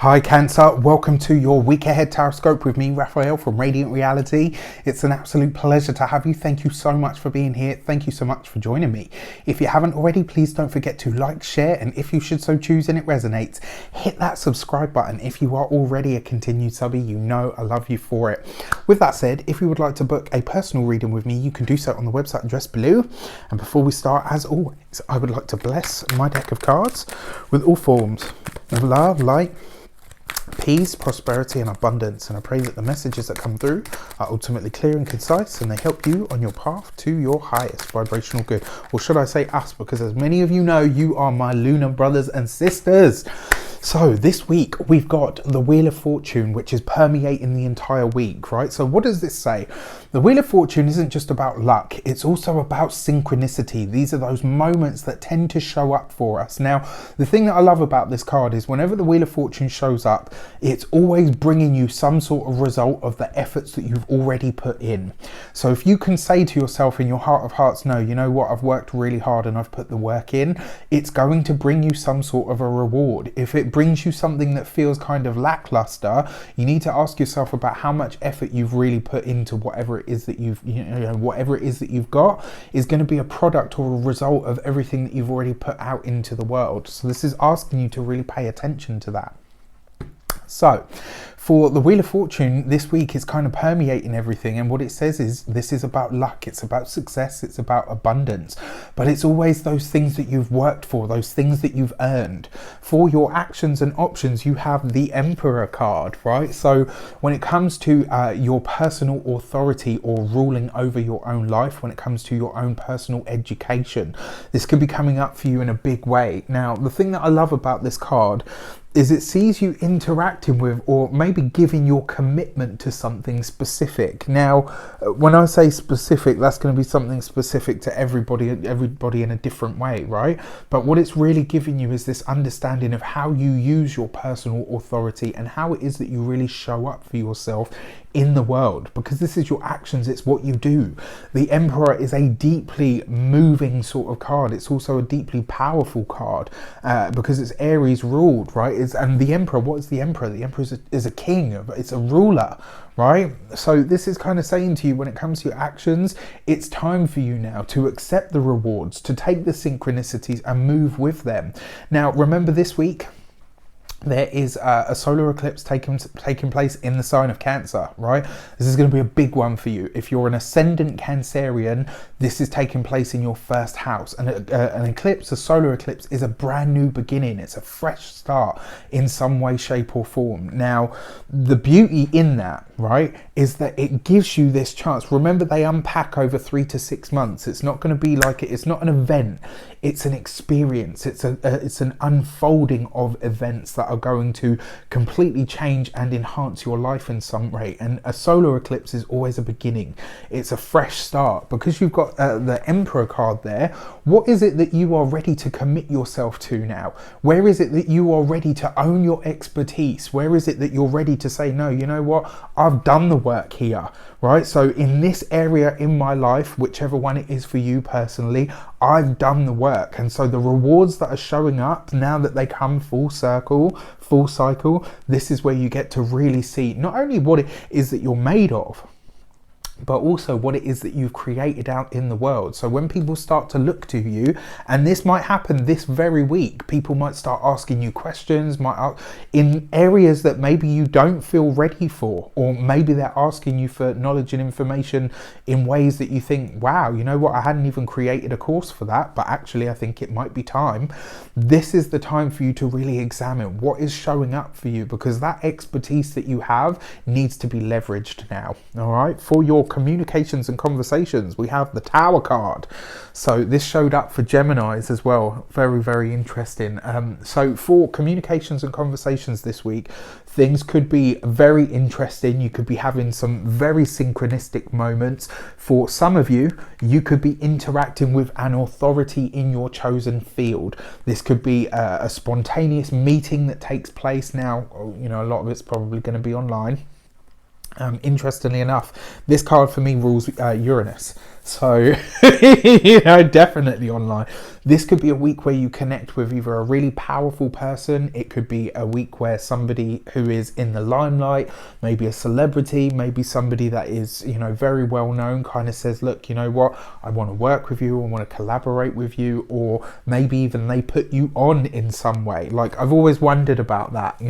Hi Cancer, welcome to your week ahead Taroscope with me, Raphael from Reydiant Reality. It's an absolute pleasure to have you. Thank you so much for being here. Thank you so much for joining me. If you haven't already, please don't forget to like, share, and if you should so choose and it resonates, hit that subscribe button. If you are already a continued subby, you know I love you for it. With that said, if you would like to book a personal reading with me, you can do so on the website address below. And before we start, as always, I would like to bless my deck of cards with all forms of love, light, peace, prosperity and abundance, and I pray that the messages that come through are ultimately clear and concise and they help you on your path to your highest vibrational good, or should I say us, because as many of you know, you are my lunar brothers and sisters. So this week we've got the Wheel of Fortune, which is permeating the entire week, right? So what does this say? The Wheel of Fortune isn't just about luck, it's also about synchronicity. These are those moments that tend to show up for us. Now, the thing that I love about this card is whenever the Wheel of Fortune shows up, it's always bringing you some sort of result of the efforts that you've already put in. So if you can say to yourself in your heart of hearts, no, you know what, I've worked really hard and I've put the work in, it's going to bring you some sort of a reward. If it brings you something that feels kind of lackluster, you need to ask yourself about how much effort you've really put into whatever it is that whatever it is that you've got is going to be a product or a result of everything that you've already put out into the world. So this is asking you to really pay attention to that. So for the Wheel of Fortune this week is kind of permeating everything, and what it says is this is about luck, it's about success, it's about abundance, but it's always those things that you've worked for, those things that you've earned. For your actions and options, you have the Emperor card, right? So when it comes to your personal authority or ruling over your own life, when it comes to your own personal education, this could be coming up for you in a big way. Now, the thing that I love about this card is it sees you interacting with, or maybe giving your commitment to something specific. Now, when I say specific, that's going to be something specific to everybody in a different way, right? But what it's really giving you is this understanding of how you use your personal authority and how it is that you really show up for yourself in the world, because this is your actions, it's what you do. The Emperor is a deeply moving sort of card. It's also a deeply powerful card because it's Aries ruled, right? And the Emperor, what is the Emperor? The Emperor is a king, it's a ruler, right? So this is kind of saying to you, when it comes to your actions, it's time for you now to accept the rewards, to take the synchronicities and move with them. Now, remember this week, there is a solar eclipse taking place in the sign of Cancer, right? This is going to be a big one for you. If you're an ascendant Cancerian, this is taking place in your first house. And an eclipse, a solar eclipse, is a brand new beginning. It's a fresh start in some way, shape or form. Now, the beauty in that, right, is that it gives you this chance. Remember, they unpack over 3 to 6 months. It's not going to be like it's not an event. It's an experience. It's an unfolding of events that are going to completely change and enhance your life in some way. And a solar eclipse is always a beginning. It's a fresh start. Because you've got the Emperor card there, what is it that you are ready to commit yourself to now? Where is it that you are ready to own your expertise? Where is it that you're ready to say, no, you know what, I've done the work here, right? So in this area in my life, whichever one it is for you personally, I've done the work. And so the rewards that are showing up now that they come full circle, full cycle, this is where you get to really see not only what it is that you're made of, but also what it is that you've created out in the world. So when people start to look to you, and this might happen this very week, people might start asking you questions, in areas that maybe you don't feel ready for, or maybe they're asking you for knowledge and information in ways that you think, wow, you know what, I hadn't even created a course for that, but actually I think it might be time. This is the time for you to really examine what is showing up for you, because that expertise that you have needs to be leveraged now. All right, for your communications and conversations, we have the Tower card. So this showed up for Geminis as well. Very, very interesting. So for communications and conversations this week, things could be very interesting. You could be having some very synchronistic moments. For some of you, you could be interacting with an authority in your chosen field. This could be a spontaneous meeting that takes place now. You know, a lot of it's probably going to be online. Interestingly enough, this card for me rules Uranus. So, definitely online. This could be a week where you connect with either a really powerful person. It could be a week where somebody who is in the limelight, maybe a celebrity, maybe somebody that is, very well known, kind of says, look, you know what, I want to work with you, I want to collaborate with you, or maybe even they put you on in some way. Like, I've always wondered about that,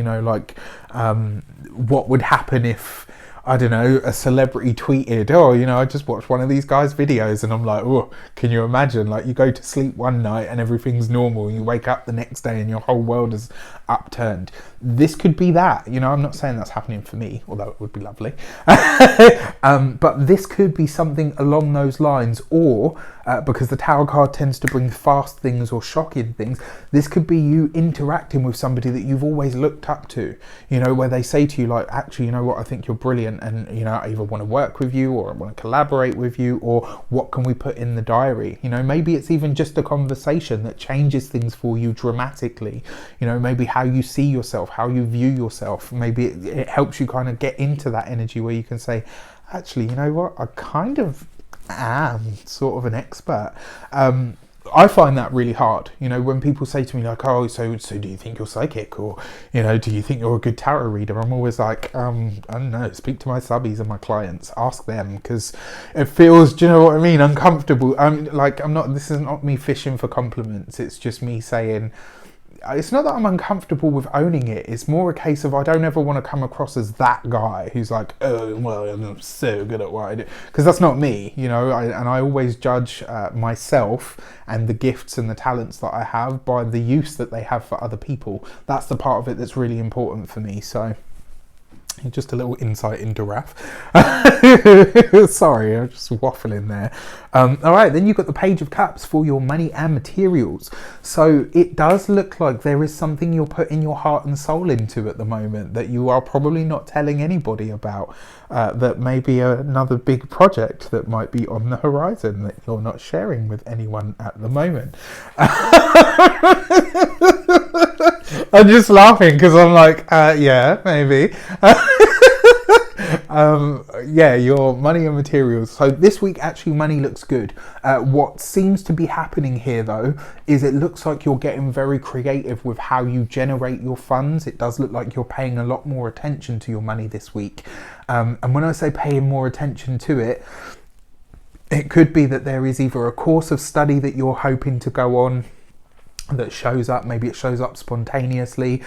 what would happen if, I don't know, a celebrity tweeted, I just watched one of these guys' videos, and I'm like, oh, can you imagine? Like, you go to sleep one night and everything's normal, and you wake up the next day and your whole world is upturned. This could be that, I'm not saying that's happening for me, although it would be lovely. But this could be something along those lines, or because the Tower card tends to bring fast things or shocking things, this could be you interacting with somebody that you've always looked up to, where they say to you, like, actually, you know what, I think you're brilliant, and I either want to work with you or I want to collaborate with you, or what can we put in the diary? Maybe it's even just a conversation that changes things for you dramatically. Maybe how you see yourself, how you view yourself. Maybe it helps you kind of get into that energy where you can say, actually, you know what, I kind of am sort of an expert. I find that really hard, when people say to me like, oh, so do you think you're psychic, or do you think you're a good tarot reader? I'm always like, I don't know, speak to my subbies and my clients, ask them, because it feels, do you know what I mean, uncomfortable. This is not me fishing for compliments, it's just me saying, it's not that I'm uncomfortable with owning it, it's more a case of I don't ever want to come across as that guy who's like, oh, well, I'm so good at what I do, because that's not me, and I always judge myself and the gifts and the talents that I have by the use that they have for other people. That's the part of it that's really important for me. So just a little insight into Raph. Sorry, I'm just waffling there. All right, then you've got the Page of Cups for your money and materials. So it does look like there is something you're putting your heart and soul into at the moment that you are probably not telling anybody about. That may be another big project that might be on the horizon that you're not sharing with anyone at the moment. I'm just laughing because I'm like, yeah, maybe. Your money and materials. So this week, actually, money looks good. What seems to be happening here, though, is it looks like you're getting very creative with how you generate your funds. It does look like you're paying a lot more attention to your money this week. And when I say paying more attention to it, it could be that there is either a course of study that you're hoping to go on that shows up. Maybe it shows up spontaneously.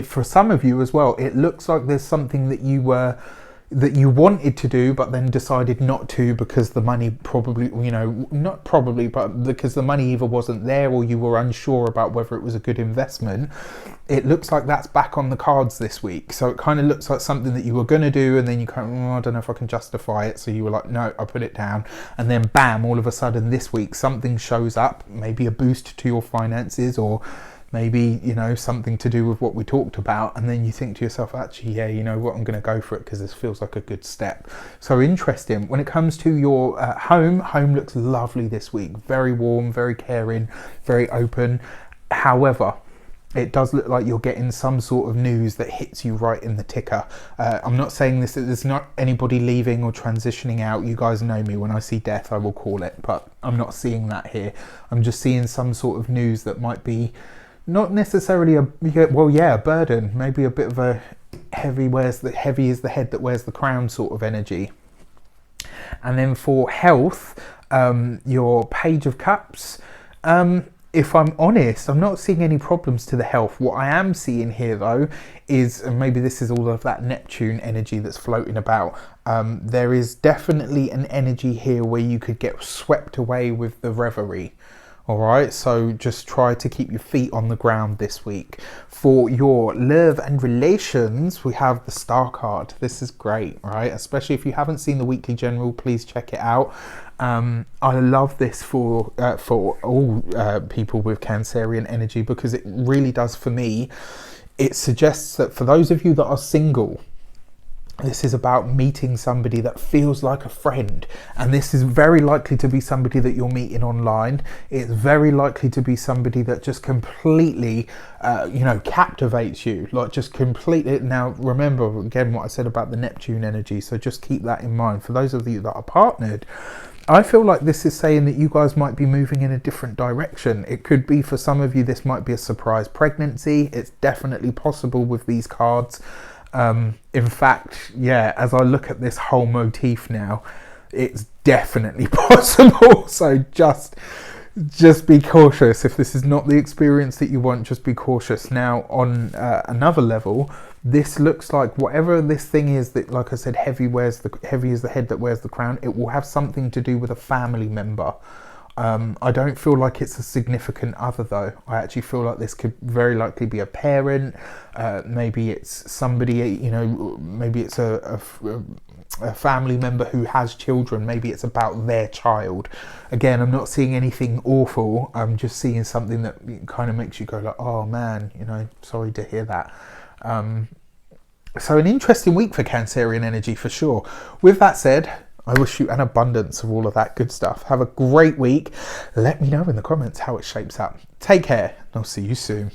For some of you as well, it looks like there's something that you wanted to do but then decided not to because the money because the money either wasn't there or you were unsure about whether it was a good investment. It looks like that's back on the cards this week. So it kind of looks like something that you were going to do and then you kind of, I don't know if I can justify it. So you were like, no, I put it down. And then bam, all of a sudden this week something shows up, maybe a boost to your finances, or maybe, something to do with what we talked about, and then you think to yourself, actually, yeah, you know what, I'm going to go for it because this feels like a good step. So interesting. When it comes to your home looks lovely this week. Very warm, very caring, very open. However, it does look like you're getting some sort of news that hits you right in the ticker. I'm not saying this, there's not anybody leaving or transitioning out. You guys know me, when I see death, I will call it, but I'm not seeing that here. I'm just seeing some sort of news that might be not necessarily a burden, maybe a bit of a heavy is the head that wears the crown sort of energy. And then for health, your Page of Cups, if I'm honest, I'm not seeing any problems to the health. What I am seeing here though is, and maybe this is all of that Neptune energy that's floating about, there is definitely an energy here where you could get swept away with the reverie. All right, so just try to keep your feet on the ground this week. For your love and relations, we have the Star card. This is great, right? Especially if you haven't seen the weekly general, please check it out. I love this for all people with Cancerian energy, because it really does, for me, it suggests that for those of you that are single, This is about meeting somebody that feels like a friend, and this is very likely to be somebody that you're meeting online. It's very likely to be somebody that just completely captivates you, like just completely. Now remember again what I said about the Neptune energy, so just keep that in mind. For those of you that are partnered, I feel like this is saying that you guys might be moving in a different direction. It could be, for some of you, this might be a surprise pregnancy. It's definitely possible with these cards. In fact, yeah, as I look at this whole motif now, it's definitely possible. So just be cautious. If this is not the experience that you want, just be cautious. Now, on another level, this looks like whatever this thing is that, like I said, heavy is the head that wears the crown. It will have something to do with a family member. I don't feel like it's a significant other though. I actually feel like this could very likely be a parent. Maybe it's somebody, maybe it's a family member who has children. Maybe it's about their child. Again, I'm not seeing anything awful. I'm just seeing something that kind of makes you go like, oh man, sorry to hear that. So an interesting week for Cancerian energy for sure. With that said, I wish you an abundance of all of that good stuff. Have a great week. Let me know in the comments how it shapes up. Take care, and I'll see you soon.